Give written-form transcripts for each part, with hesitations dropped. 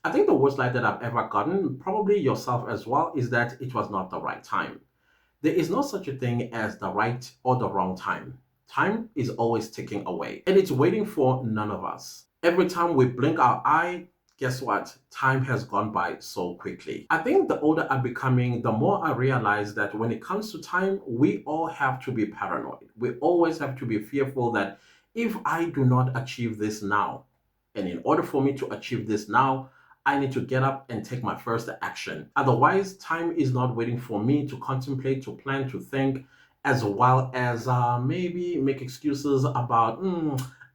I think the worst lie that I've ever gotten, probably yourself as well, is that it was not the right time. There is no such a thing as the right or the wrong time. Time is always ticking away and it's waiting for none of us. Every time we blink our eye, guess what? Time has gone by so quickly. I think the older I'm becoming, the more I realize that when it comes to time, we all have to be paranoid. We always have to be fearful that if I do not achieve this now, and in order for me to achieve this now, I need to get up and take my first action. Otherwise, time is not waiting for me to contemplate, to plan, to think, as well as maybe make excuses about,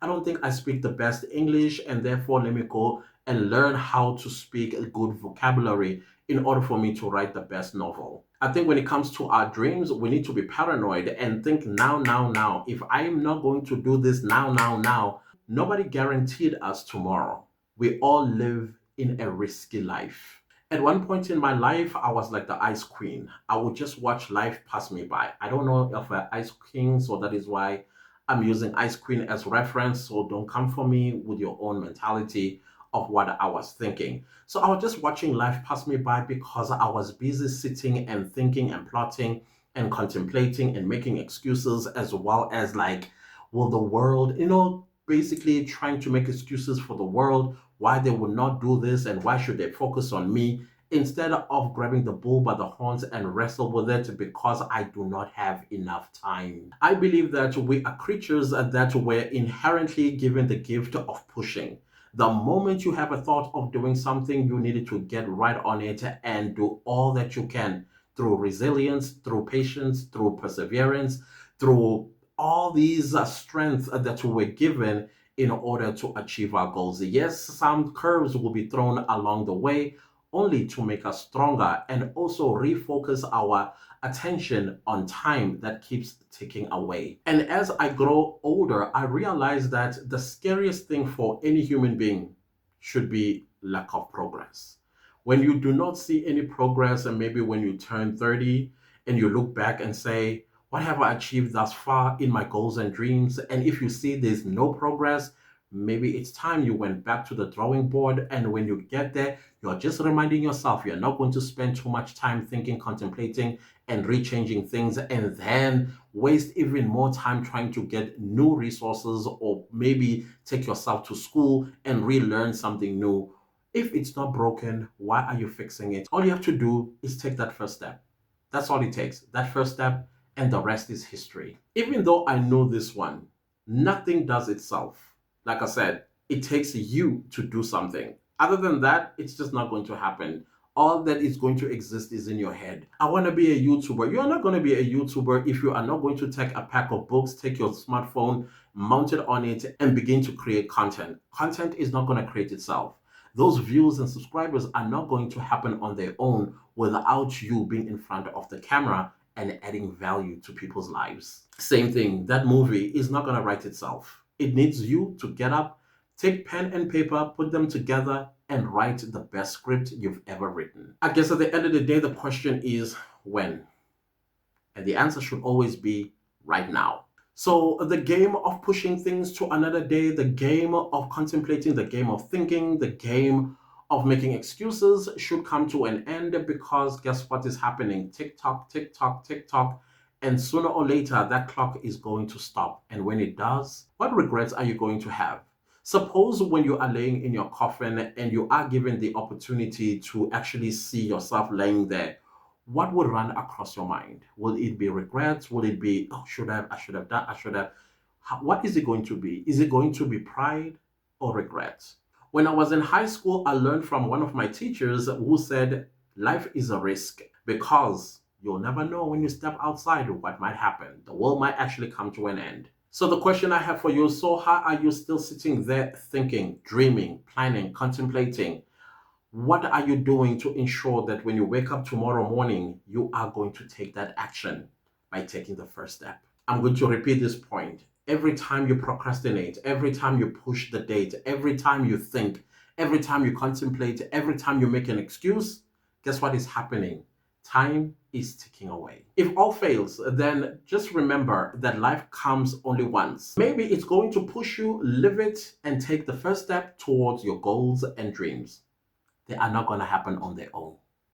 I don't think I speak the best English, and therefore let me go and learn how to speak a good vocabulary in order for me to write the best novel. I think when it comes to our dreams, we need to be paranoid and think now, now, now. If I am not going to do this now, now, now, nobody guaranteed us tomorrow. We all live in a risky life. At one point in my life, I was like the ice queen. I would just watch life pass me by. I don't know if an ice king, so that is why I'm using ice queen as reference. So don't come for me with your own mentality of what I was thinking. So I was just watching life pass me by because I was busy sitting and thinking and plotting and contemplating and making excuses, as well as like, will the world, basically trying to make excuses for the world why they would not do this and why should they focus on me instead of grabbing the bull by the horns and wrestle with it because I do not have enough time. I believe that we are creatures that were inherently given the gift of pushing. The moment you have a thought of doing something, you needed to get right on it and do all that you can through resilience, through patience, through perseverance, through all these strengths that we were given in order to achieve our goals. Yes, some curves will be thrown along the way only to make us stronger and also refocus our attention on time that keeps ticking away. And as I grow older, I realize that the scariest thing for any human being should be lack of progress. When you do not see any progress, and maybe when you turn 30 and you look back and say, what have I achieved thus far in my goals and dreams? And if you see there's no progress, maybe it's time you went back to the drawing board. And when you get there, you're just reminding yourself you're not going to spend too much time thinking, contemplating, and rechanging things, and then waste even more time trying to get new resources, or maybe take yourself to school and relearn something new. If it's not broken, why are you fixing it? All you have to do is take that first step. That's all it takes. That first step, and the rest is history. Even though I know this one, nothing does itself. Like I said, it takes you to do something. Other than that, it's just not going to happen. All that is going to exist is in your head. I want to be a YouTuber. You are not going to be a YouTuber if you are not going to take a pack of books, take your smartphone, mount it on it, and begin to create content. Content is not going to create itself. Those views and subscribers are not going to happen on their own without you being in front of the camera and adding value to people's lives. Same thing, that movie is not going to write itself. It needs you to get up, take pen and paper, put them together, and write the best script you've ever written. I guess at the end of the day, the question is when? And the answer should always be right now. So the game of pushing things to another day, the game of contemplating, the game of thinking, the game of making excuses should come to an end, because guess what is happening? Tick tock, tick tock, tick tock. And sooner or later, that clock is going to stop. And when it does, what regrets are you going to have? Suppose when you are laying in your coffin and you are given the opportunity to actually see yourself laying there, what would run across your mind? Will it be regrets? Will it be, oh, I should have done, I should have? What is it going to be? Is it going to be pride or regret? When I was in high school, I learned from one of my teachers who said, life is a risk, because you'll never know when you step outside what might happen. The world might actually come to an end. So the question I have for you, so how are you still sitting there thinking, dreaming, planning, contemplating? What are you doing to ensure that when you wake up tomorrow morning, you are going to take that action by taking the first step? I'm going to repeat this point. Every time you procrastinate, every time you push the date, every time you think, every time you contemplate, every time you make an excuse, guess what is happening? Time is ticking away. If all fails, then just remember that life comes only once. Maybe it's going to push you, live it, and take the first step towards your goals and dreams. they are not going to happen on their own.